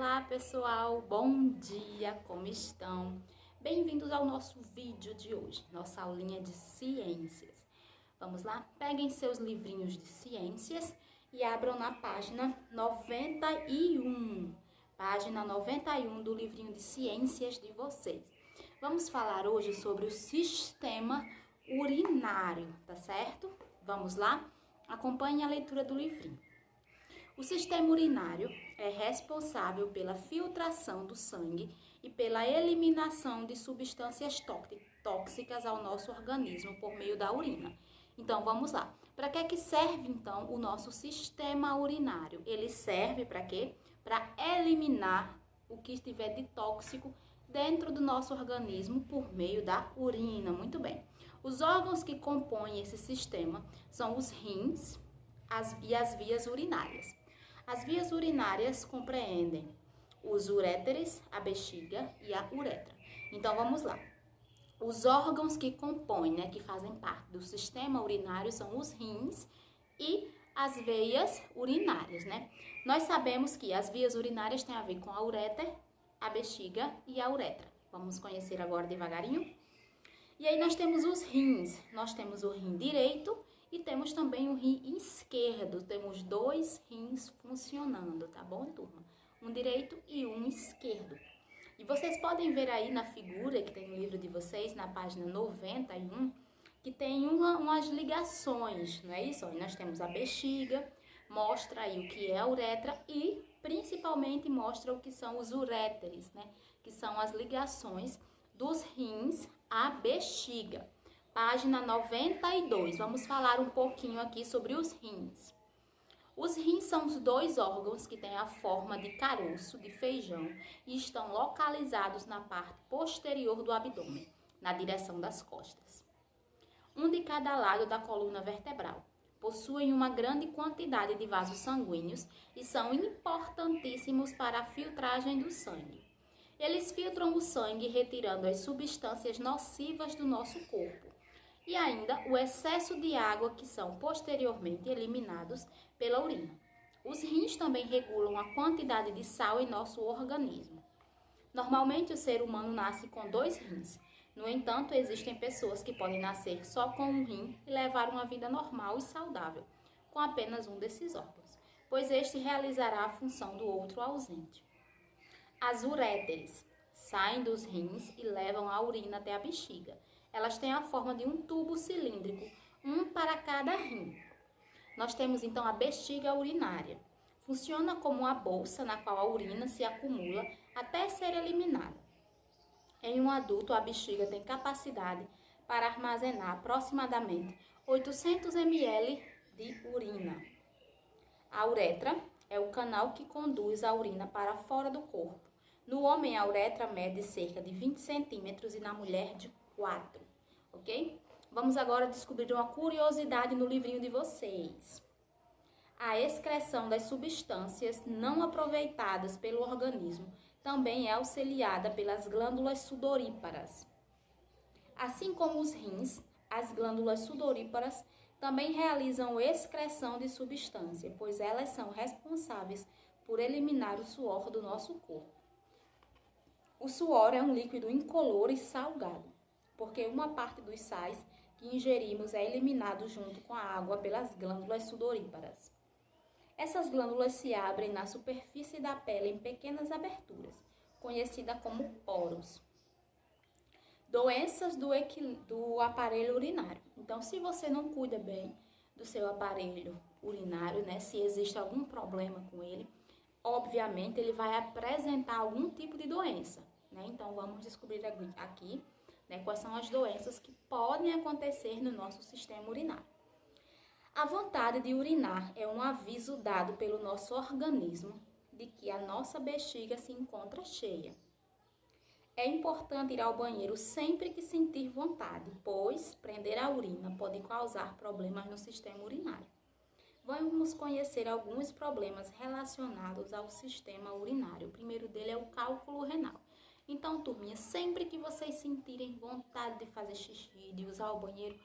Olá pessoal, bom dia, como estão? Bem-vindos ao nosso vídeo de hoje, nossa aulinha de ciências. Vamos lá? Peguem seus livrinhos de ciências e abram na página 91. Página 91 do livrinho de ciências de vocês. Vamos falar hoje sobre o sistema urinário, tá certo? Vamos lá? Acompanhe a leitura do livrinho. O sistema urinário é responsável pela filtração do sangue e pela eliminação de substâncias tóxicas ao nosso organismo por meio da urina. Então, vamos lá. Para que serve, então, o nosso sistema urinário? Ele serve para quê? Para eliminar o que estiver de tóxico dentro do nosso organismo por meio da urina. Muito bem. Os órgãos que compõem esse sistema são os rins e as vias urinárias. As vias urinárias compreendem os uréteres, a bexiga e a uretra. Então, vamos lá. Os órgãos que compõem, que fazem parte do sistema urinário são os rins e as veias urinárias, Nós sabemos que as vias urinárias têm a ver com a ureter, a bexiga e a uretra. Vamos conhecer agora devagarinho? E aí nós temos os rins. Nós temos o rim direito e temos também o rim esquerdo. Temos dois rins funcionando, tá bom, turma? Um direito e um esquerdo. E vocês podem ver aí na figura que tem no livro de vocês, na página 91, que tem umas ligações, não é isso? Nós temos a bexiga, mostra aí o que é a uretra e principalmente mostra o que são os uréteres, Que são as ligações dos rins à bexiga. Página 92, vamos falar um pouquinho aqui sobre os rins. Os rins são os dois órgãos que têm a forma de caroço de feijão e estão localizados na parte posterior do abdômen, na direção das costas. Um de cada lado da coluna vertebral. Possuem uma grande quantidade de vasos sanguíneos e são importantíssimos para a filtragem do sangue. Eles filtram o sangue retirando as substâncias nocivas do nosso corpo. E ainda o excesso de água que são posteriormente eliminados pela urina. Os rins também regulam a quantidade de sal em nosso organismo. Normalmente o ser humano nasce com 2 rins. No entanto, existem pessoas que podem nascer só com um rim e levar uma vida normal e saudável, com apenas um desses órgãos, pois este realizará a função do outro ausente. As uréteres saem dos rins e levam a urina até a bexiga. Elas têm a forma de um tubo cilíndrico, um para cada rim. Nós temos então a bexiga urinária. Funciona como uma bolsa na qual a urina se acumula até ser eliminada. Em um adulto, a bexiga tem capacidade para armazenar aproximadamente 800 ml de urina. A uretra é o canal que conduz a urina para fora do corpo. No homem, a uretra mede cerca de 20 centímetros e na mulher de 4, ok? Vamos agora descobrir uma curiosidade no livrinho de vocês. A excreção das substâncias não aproveitadas pelo organismo também é auxiliada pelas glândulas sudoríparas. Assim como os rins, as glândulas sudoríparas também realizam excreção de substância, pois elas são responsáveis por eliminar o suor do nosso corpo. O suor é um líquido incolor e salgado, porque uma parte dos sais que ingerimos é eliminado junto com a água pelas glândulas sudoríparas. Essas glândulas se abrem na superfície da pele em pequenas aberturas, conhecidas como poros. Doenças do aparelho urinário. Então, se você não cuida bem do seu aparelho urinário, se existe algum problema com ele, obviamente ele vai apresentar algum tipo de doença. Então, vamos descobrir aqui quais são as doenças que podem acontecer no nosso sistema urinário. A vontade de urinar é um aviso dado pelo nosso organismo de que a nossa bexiga se encontra cheia. É importante ir ao banheiro sempre que sentir vontade, pois prender a urina pode causar problemas no sistema urinário. Vamos conhecer alguns problemas relacionados ao sistema urinário. O primeiro dele é o cálculo renal. Então, turminha, sempre que vocês sentirem vontade de fazer xixi, de usar o banheiro,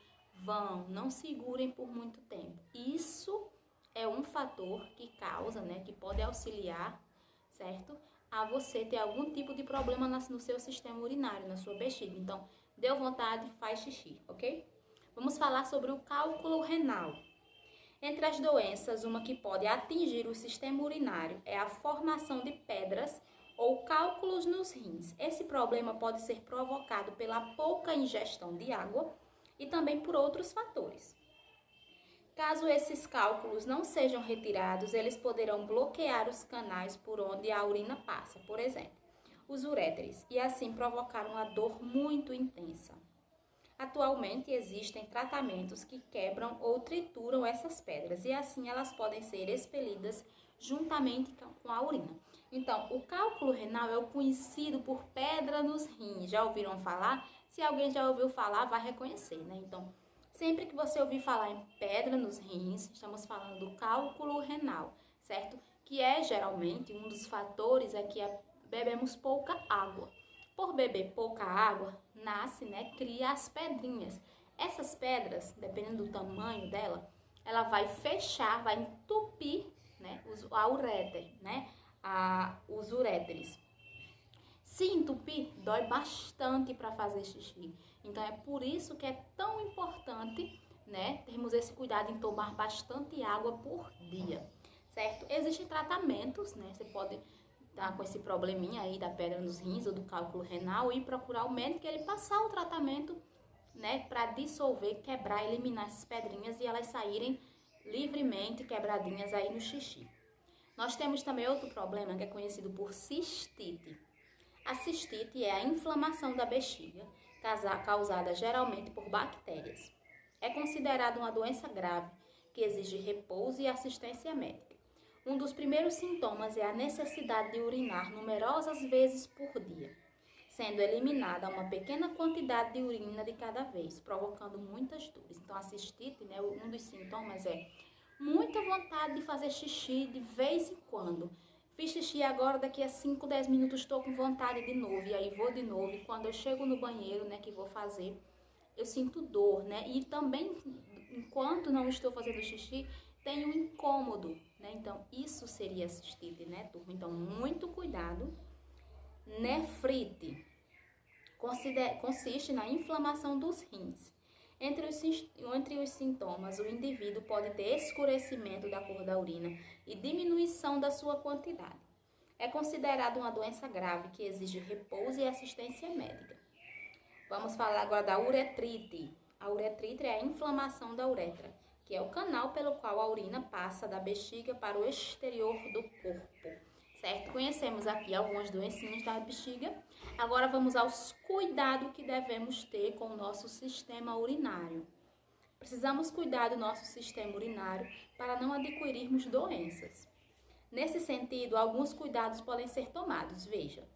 não segurem por muito tempo. Isso é um fator que causa, que pode auxiliar, certo? a você ter algum tipo de problema no seu sistema urinário, na sua bexiga. Então, deu vontade, faz xixi, ok? Vamos falar sobre o cálculo renal. Entre as doenças, uma que pode atingir o sistema urinário é a formação de pedras ou cálculos nos rins. Esse problema pode ser provocado pela pouca ingestão de água e também por outros fatores. Caso esses cálculos não sejam retirados, eles poderão bloquear os canais por onde a urina passa, por exemplo, os uréteres, e assim provocar uma dor muito intensa. Atualmente existem tratamentos que quebram ou trituram essas pedras e assim elas podem ser expelidas juntamente com a urina. Então, o cálculo renal é o conhecido por pedra nos rins. Já ouviram falar? Se alguém já ouviu falar, vai reconhecer, né? Então, sempre que você ouvir falar em pedra nos rins, estamos falando do cálculo renal, certo? Que é geralmente um dos fatores é que bebemos pouca água. Por beber pouca água, nasce, né, cria as pedrinhas. Essas pedras, dependendo do tamanho dela, ela vai fechar, vai entupir, né, a ureter, né, os uréteres. Se entupir, dói bastante para fazer xixi. Então, é por isso que é tão importante, né, termos esse cuidado em tomar bastante água por dia, certo? Existem tratamentos, né, você pode tá com esse probleminha aí da pedra nos rins ou do cálculo renal e procurar o médico e ele passar o tratamento, né, para dissolver, quebrar, eliminar essas pedrinhas e elas saírem livremente quebradinhas aí no xixi. Nós temos também outro problema que é conhecido por cistite. A cistite é a inflamação da bexiga, causada geralmente por bactérias. É considerada uma doença grave que exige repouso e assistência médica. Um dos primeiros sintomas é a necessidade de urinar numerosas vezes por dia, sendo eliminada uma pequena quantidade de urina de cada vez, provocando muitas dores. Então, a cistite, né, um dos sintomas é muita vontade de fazer xixi de vez em quando. Fiz xixi agora, daqui a 5, 10 minutos estou com vontade de novo, e aí vou de novo, e quando eu chego no banheiro, né, que vou fazer, eu sinto dor, né, e também, enquanto não estou fazendo xixi, tem um incômodo, né? Então, isso seria cistite, né, turma? Então, muito cuidado. Nefrite consiste na inflamação dos rins. Entre os sintomas, o indivíduo pode ter escurecimento da cor da urina e diminuição da sua quantidade. É considerado uma doença grave que exige repouso e assistência médica. Vamos falar agora da uretrite. A uretrite é a inflamação da uretra, que é o canal pelo qual a urina passa da bexiga para o exterior do corpo, certo? Conhecemos aqui algumas doencinhas da bexiga. Agora vamos aos cuidados que devemos ter com o nosso sistema urinário. Precisamos cuidar do nosso sistema urinário para não adquirirmos doenças. Nesse sentido, alguns cuidados podem ser tomados. Veja,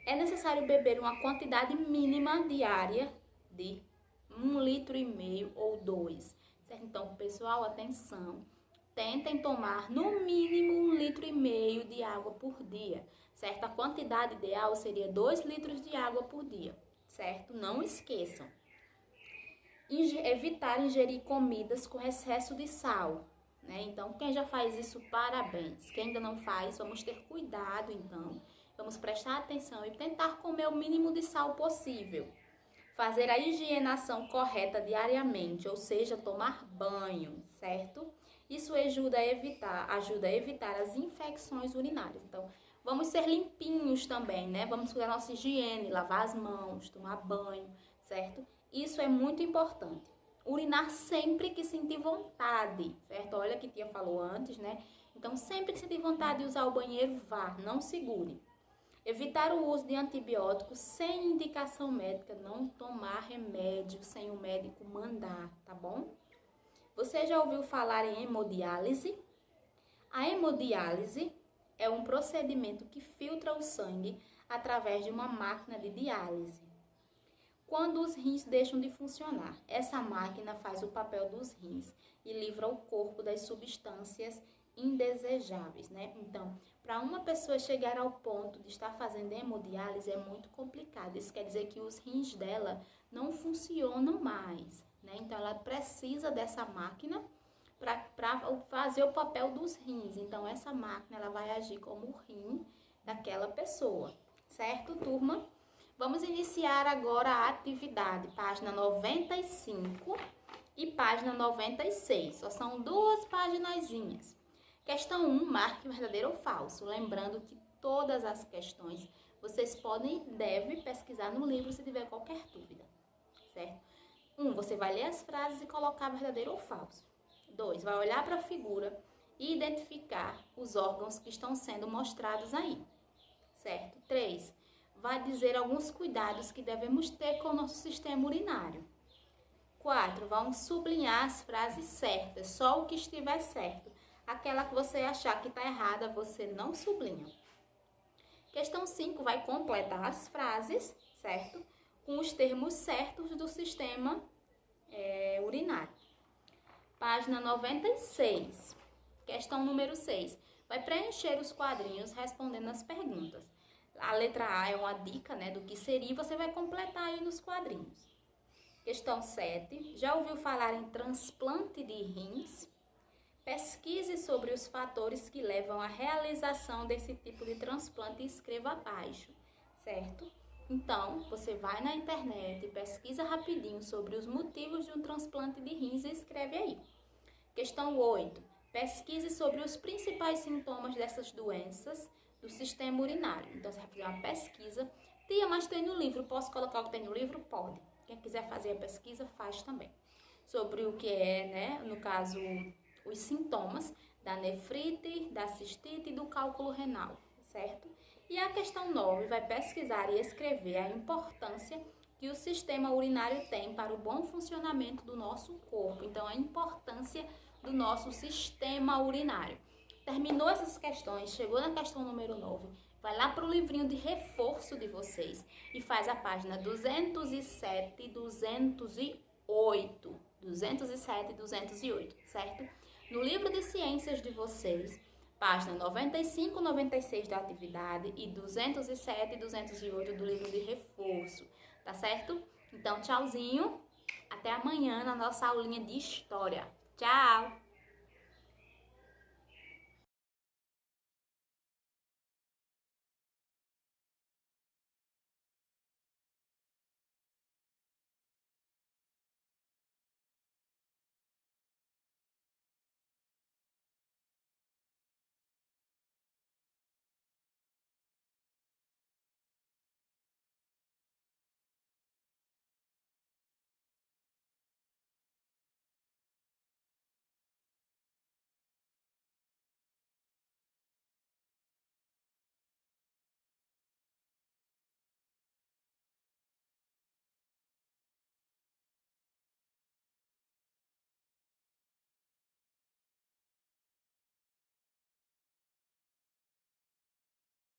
é necessário beber uma quantidade mínima diária de 1,5 litro ou 2. Certo? Então, pessoal, atenção, tentem tomar no mínimo 1,5 litro de água por dia, certo? A quantidade ideal seria 2 litros de água por dia, certo? Não esqueçam. Evitar ingerir comidas com excesso de sal, né? Então, quem já faz isso, parabéns. Quem ainda não faz, vamos ter cuidado, então. Vamos prestar atenção e tentar comer o mínimo de sal possível. Fazer a higienização correta diariamente, ou seja, tomar banho, certo? Isso ajuda a evitar as infecções urinárias. Então, vamos ser limpinhos também, né? Vamos cuidar da nossa higiene, lavar as mãos, tomar banho, certo? Isso é muito importante. Urinar sempre que sentir vontade, certo? Olha que a tia falou antes, né? Então, sempre que sentir vontade de usar o banheiro, vá, não segure. Evitar o uso de antibióticos sem indicação médica, não tomar remédio sem o médico mandar, tá bom? Você já ouviu falar em hemodiálise? A hemodiálise é um procedimento que filtra o sangue através de uma máquina de diálise. Quando os rins deixam de funcionar, essa máquina faz o papel dos rins e livra o corpo das substâncias indesejáveis, né? Então, para uma pessoa chegar ao ponto de estar fazendo hemodiálise é muito complicado. Isso quer dizer que os rins dela não funcionam mais, né? Então, ela precisa dessa máquina para fazer o papel dos rins. Então, essa máquina ela vai agir como o rim daquela pessoa, certo, turma? Vamos iniciar agora a atividade, página 95 e página 96. Só são 2 paginazinhas. Questão 1, marque verdadeiro ou falso. Lembrando que todas as questões vocês podem e devem pesquisar no livro se tiver qualquer dúvida, certo? 1, você vai ler as frases e colocar verdadeiro ou falso. 2, vai olhar para a figura e identificar os órgãos que estão sendo mostrados aí, certo? 3, vai dizer alguns cuidados que devemos ter com o nosso sistema urinário. 4, vão sublinhar as frases certas, só o que estiver certo. Aquela que você achar que está errada, você não sublinha. Questão 5 vai completar as frases, certo? Com os termos certos do sistema urinário. Página 96. Questão número 6. Vai preencher os quadrinhos respondendo as perguntas. A letra A é uma dica, né, do que seria e você vai completar aí nos quadrinhos. Questão 7. Já ouviu falar em transplante de rins? Pesquise sobre os fatores que levam à realização desse tipo de transplante e escreva abaixo, certo? Então, você vai na internet e pesquisa rapidinho sobre os motivos de um transplante de rins e escreve aí. Questão 8. Pesquise sobre os principais sintomas dessas doenças do sistema urinário. Então, você vai fazer uma pesquisa. Tia, mas tem no livro. Posso colocar o que tem no livro? Pode. Quem quiser fazer a pesquisa, faz também. Sobre o que é, né, no caso, os sintomas da nefrite, da cistite e do cálculo renal, certo? E a questão 9 vai pesquisar e escrever a importância que o sistema urinário tem para o bom funcionamento do nosso corpo. Então, a importância do nosso sistema urinário. Terminou essas questões, chegou na questão número 9, vai lá para o livrinho de reforço de vocês e faz a página 207 e 208. 207 e 208, certo? No livro de ciências de vocês, página 95 e 96 da atividade e 207 e 208 do livro de reforço, tá certo? Então, tchauzinho, até amanhã na nossa aulinha de história. Tchau!